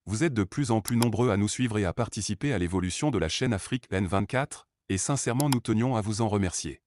Vous êtes de plus en plus nombreux à nous suivre et à participer à l'évolution de la chaîne Afrique N24, et sincèrement nous tenions à vous en remercier.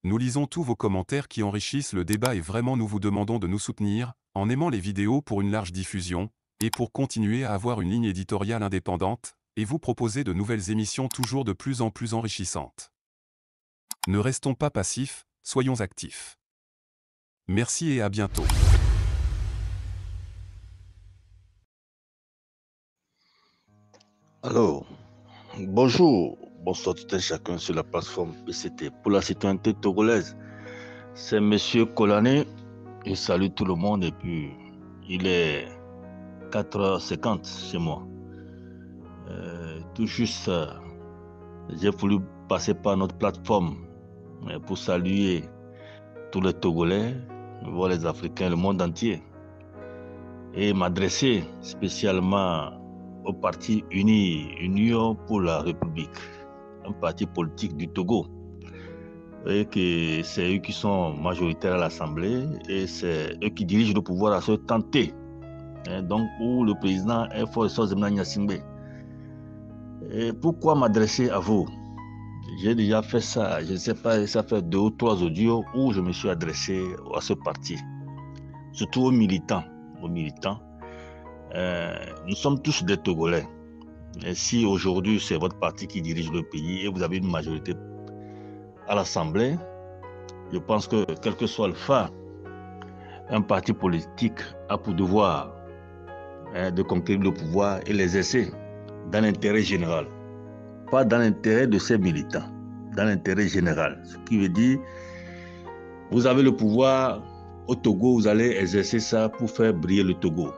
Nous lisons tous vos commentaires qui enrichissent le débat et vraiment nous vous demandons de nous soutenir, en aimant les vidéos pour une large diffusion, et pour continuer à avoir une ligne éditoriale indépendante, et vous proposer de nouvelles émissions toujours de plus en plus enrichissantes. Ne restons pas passifs, soyons actifs. Merci et à bientôt. Alors, bonjour, bonsoir tout un chacun sur la plateforme PCT pour la citoyenneté togolaise. C'est Monsieur Kolané, je salue tout le monde et puis il est 4h50 chez moi. Tout juste, j'ai voulu passer par notre plateforme pour saluer tous les Togolais, voir les Africains, le monde entier et m'adresser spécialement au parti Union pour la République, un parti politique du Togo. Et que c'est eux qui sont majoritaires à l'Assemblée et c'est eux qui dirigent le pouvoir à ce temps T. Donc, où le président est Faure Gnassingbé. Et pourquoi m'adresser à vous? J'ai déjà fait ça, je ne sais pas, ça fait 2 ou 3 audios où je me suis adressé à ce parti, surtout aux militants. Nous sommes tous des Togolais. Et si aujourd'hui c'est votre parti qui dirige le pays et vous avez une majorité à l'Assemblée, je pense que quel que soit le phare, un parti politique a pour devoir de conquérir le pouvoir et l'exercer dans l'intérêt général. Pas dans l'intérêt de ses militants, dans l'intérêt général. Ce qui veut dire, vous avez le pouvoir au Togo, vous allez exercer ça pour faire briller le Togo.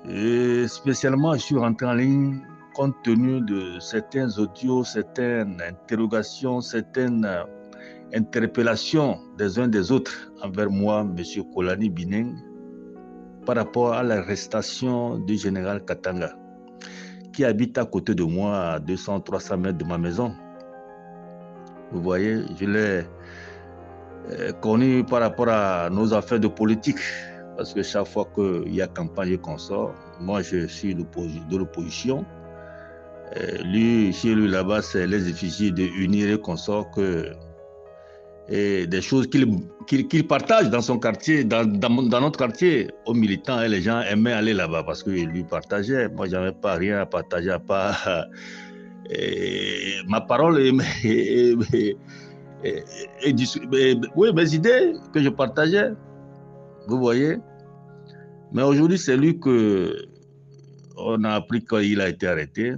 Et spécialement, je suis rentré en ligne compte tenu de certains audios, certaines interrogations, certaines interpellations des uns des autres envers moi, M. Kolani Bineng, par rapport à l'arrestation du général Katanga, qui habite à côté de moi à 200-300 mètres de ma maison. Vous voyez, je l'ai connu par rapport à nos affaires de politique, parce que chaque fois qu'il y a campagne et qu'on sort, moi je suis de l'opposition. Lui, chez lui là-bas, c'est les effigies de Unir et consorts et des choses qu'il partage dans son quartier, dans notre quartier, aux militants, et les gens aimaient aller là-bas parce qu'il lui partageait. Moi, je n'avais pas rien à partager à part ma parole et mes idées que je partageais. Vous voyez. Mais aujourd'hui, c'est lui qu'on a appris qu'il a été arrêté.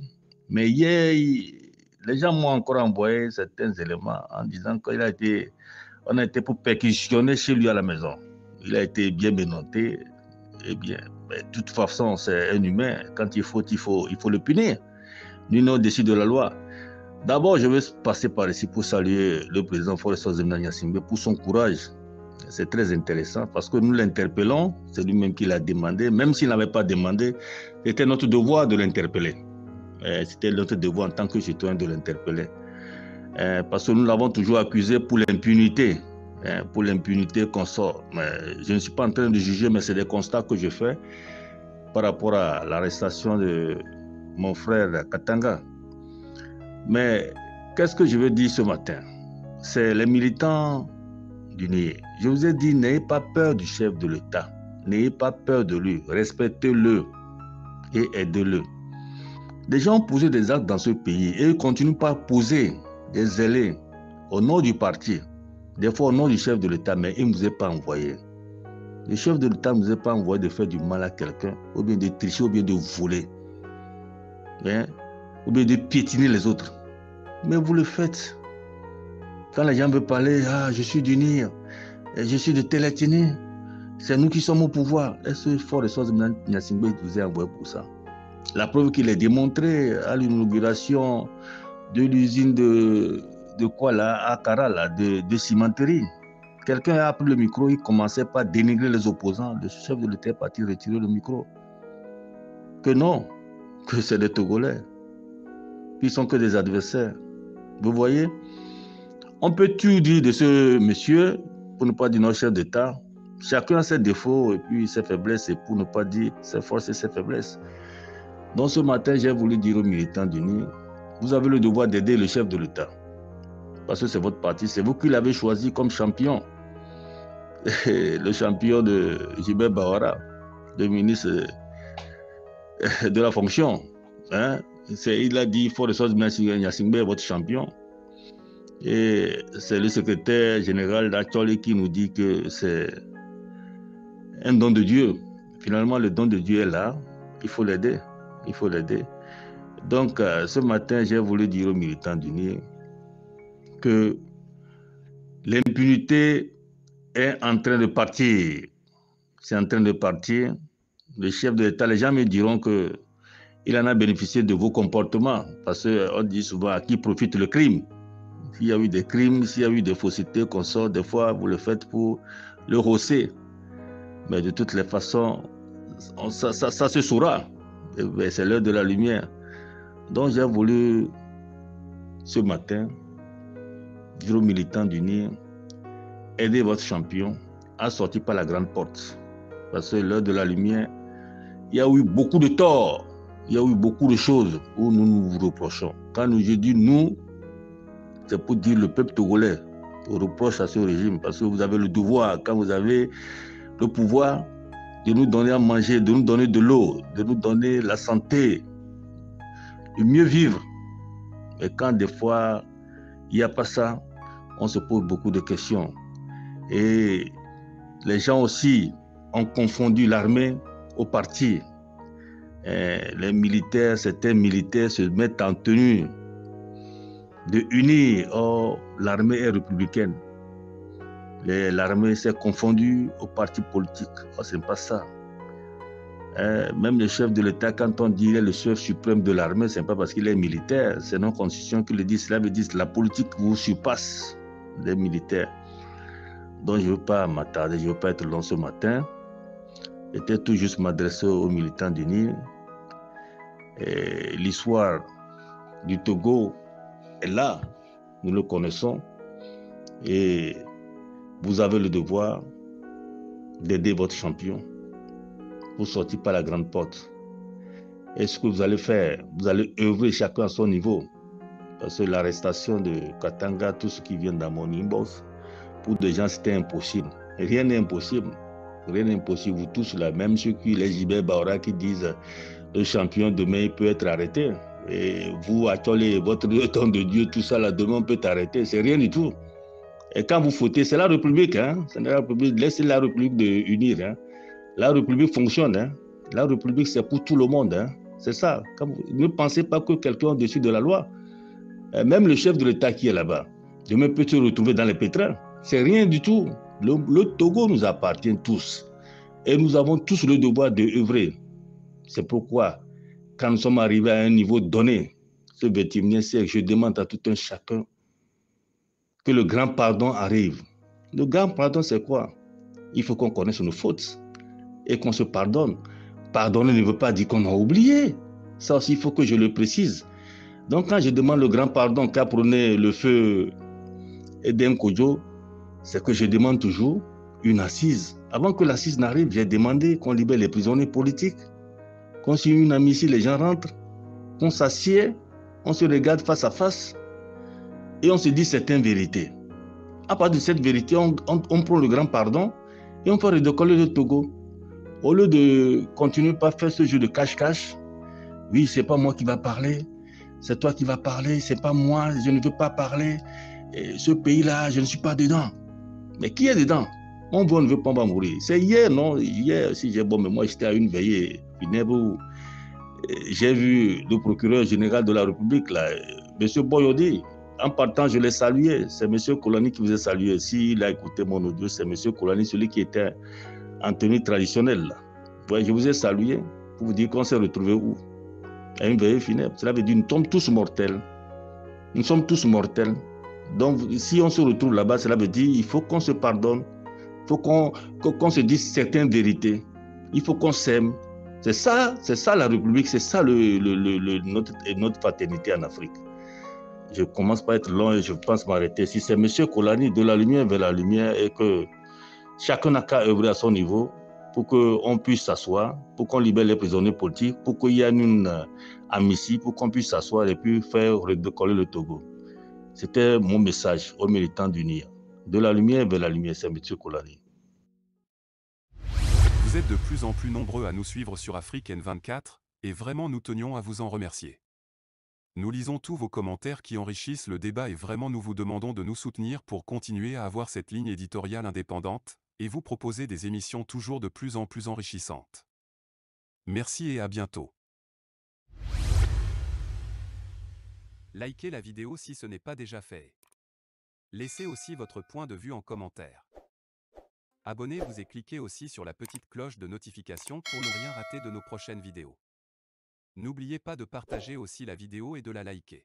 Mais hier, les gens m'ont encore envoyé certains éléments en disant qu'on a été pour perquisitionner chez lui à la maison. Il a été bien menotté. Eh bien, de toute façon, c'est un humain. Quand il faut le punir. Nul n'est au-dessus de la loi. D'abord, je vais passer par ici pour saluer le président Faure Gnassingbé pour son courage. C'est très intéressant parce que nous l'interpellons, c'est lui-même qui l'a demandé. Même s'il n'avait pas demandé, c'était notre devoir de l'interpeller. C'était notre devoir en tant que citoyen de l'interpeller. Parce que nous l'avons toujours accusé pour l'impunité qu'on sort. Mais je ne suis pas en train de juger, mais c'est des constats que je fais par rapport à l'arrestation de mon frère Katanga. Mais qu'est-ce que je veux dire ce matin? C'est les militants du NIE. Je vous ai dit, n'ayez pas peur du chef de l'État. N'ayez pas peur de lui. Respectez-le et aidez-le. Les gens ont posé des actes dans ce pays et ils continuent par poser des zélés au nom du parti, des fois au nom du chef de l'État, mais il ne nous est pas envoyé. Le chef de l'État ne nous est pas envoyé de faire du mal à quelqu'un, ou bien de tricher, ou bien de voler, ou bien de piétiner les autres. Mais vous le faites. Quand les gens veulent parler, je suis du NIR, je suis de telle ethnie, c'est nous qui sommes au pouvoir. Est-ce que Faure Gnassingbé vous a envoyé pour ça? La preuve qu'il est démontré à l'inauguration de l'usine de quoi là, à Kara, là, de cimenterie. Quelqu'un a pris le micro, il commençait par dénigrer les opposants. Le chef de l'État est parti retirer le micro. Que non, que c'est des Togolais. Ils sont que des adversaires. Vous voyez? On peut tout dire de ce monsieur, pour ne pas dire notre chef d'État, Chacun a ses défauts et puis ses faiblesses, et pour ne pas dire ses forces et ses faiblesses. Donc ce matin, j'ai voulu dire aux militants d'UNIR, vous avez le devoir d'aider le chef de l'État. Parce que c'est votre parti, c'est vous qui l'avez choisi comme champion. Le champion de Gilbert Bawara, le ministre de la fonction. Hein? Il a dit, il faut ressortir Nyasingbe, votre champion. Et c'est le secrétaire général d'Acholi qui nous dit que c'est un don de Dieu. Finalement, le don de Dieu est là. Il faut l'aider. Il faut l'aider. Donc, ce matin, j'ai voulu dire aux militants d'UNIR que l'impunité est en train de partir. C'est en train de partir. Le chef de l'État, les gens me diront qu'il en a bénéficié de vos comportements. Parce qu'on dit souvent à qui profite le crime. S'il y a eu des crimes, s'il y a eu des faussetés qu'on sort, des fois, vous le faites pour le rosser. Mais de toutes les façons, ça se saura. C'est l'heure de la lumière. Donc j'ai voulu, ce matin, dire aux militants d'UNIR, aider votre champion à sortir par la grande porte. Parce que l'heure de la lumière, il y a eu beaucoup de torts, il y a eu beaucoup de choses où nous nous reprochons. Quand je dis nous, c'est pour dire le peuple togolais reproche à ce régime, parce que vous avez le devoir, quand vous avez le pouvoir, de nous donner à manger, de nous donner de l'eau, de nous donner la santé, de mieux vivre. Et quand des fois, il n'y a pas ça, on se pose beaucoup de questions. Et les gens aussi ont confondu l'armée au parti. Et les militaires, certains militaires se mettent en tenue de unir. Or, l'armée est républicaine. L'armée s'est confondue au parti politique. Oh, ce n'est pas ça. Même le chef de l'État, quand on dit qu'il est le chef suprême de l'armée, ce n'est pas parce qu'il est militaire. C'est notre constitution qui le dit. Cela veut dire que la politique vous surpasse les militaires. Donc je ne veux pas m'attarder, je ne veux pas être long ce matin. J'étais tout juste m'adresser aux militants d'UNIR. L'histoire du Togo est là, nous le connaissons. Et vous avez le devoir d'aider votre champion pour sortir par la grande porte. Et ce que vous allez faire, vous allez œuvrer chacun à son niveau. Parce que l'arrestation de Katanga, tout ce qui vient dans mon inbox, pour des gens, c'était impossible. Rien n'est impossible. Rien n'est impossible. Vous tous là, même ceux qui, les Gilbert Bawara qui disent le champion demain il peut être arrêté. Et vous, Acholi, votre don de Dieu, tout ça là, demain on peut arrêter. C'est rien du tout. Et quand vous fautez, c'est la République, hein? C'est la République, laissez la République d'unir. Hein? La République fonctionne. Hein? La République, c'est pour tout le monde. Hein? C'est ça. Ne pensez pas que quelqu'un est au-dessus de la loi. Même le chef de l'État qui est là-bas, demain peut se retrouver dans les pétrins. C'est rien du tout. Le Togo nous appartient tous. Et nous avons tous le devoir d'œuvrer. C'est pourquoi, quand nous sommes arrivés à un niveau donné, ce 21e siècle, je demande à tout un chacun que le grand pardon arrive. Le grand pardon, c'est quoi? Il faut qu'on connaisse nos fautes et qu'on se pardonne. Pardonner ne veut pas dire qu'on a oublié. Ça aussi, il faut que je le précise. Donc, quand je demande le grand pardon qu'apprenait le feu Edem Kodjo, c'est que je demande toujours une assise. Avant que l'assise n'arrive, j'ai demandé qu'on libère les prisonniers politiques, qu'on signe une amnistie, les gens rentrent, qu'on s'assied, on se regarde face à face et on se dit certaines vérités. À partir de cette vérité, on prend le grand pardon et on fait redécoller le Togo. Au lieu de continuer par faire ce jeu de cache-cache, oui, c'est pas moi qui va parler, c'est toi qui vas parler, c'est pas moi, je ne veux pas parler. Et ce pays-là, je ne suis pas dedans. Mais qui est dedans? On veut, on ne veut pas, on va mourir. C'est hier, non? Hier, si j'ai bon, mais moi j'étais à une veillée funèbre où j'ai vu le procureur général de la République, là, M. Boyodi. En partant, je l'ai salué. C'est M. Kolani qui vous a salué. S'il a écouté mon audio, c'est M. Kolani, celui qui était en tenue traditionnelle. Là. Ouais, je vous ai salué pour vous dire qu'on s'est retrouvés où? À une veillée funèbre. Cela veut dire que nous sommes tous mortels. Nous sommes tous mortels. Donc, si on se retrouve là-bas, cela veut dire qu'il faut qu'on se pardonne. Il faut qu'on se dise certaines vérités. Il faut qu'on s'aime. C'est ça la République, c'est ça notre fraternité en Afrique. Je commence par être long et je pense m'arrêter. Si c'est M. Kolani de la lumière vers la lumière et que Chacun n'a qu'à œuvrer à son niveau pour qu'on puisse s'asseoir, pour qu'on libère les prisonniers politiques, pour qu'il y ait une amnistie, pour qu'on puisse s'asseoir et puis faire redécoller le Togo. C'était mon message aux militants d'UNIR. De la lumière vers la lumière, c'est M. Kolari. Vous êtes de plus en plus nombreux à nous suivre sur Afrique N24, et vraiment nous tenions à vous en remercier. Nous lisons tous vos commentaires qui enrichissent le débat et vraiment nous vous demandons de nous soutenir pour continuer à avoir cette ligne éditoriale indépendante, et vous proposer des émissions toujours de plus en plus enrichissantes. Merci et à bientôt. Likez la vidéo si ce n'est pas déjà fait. Laissez aussi votre point de vue en commentaire. Abonnez-vous et cliquez aussi sur la petite cloche de notification pour ne rien rater de nos prochaines vidéos. N'oubliez pas de partager aussi la vidéo et de la liker.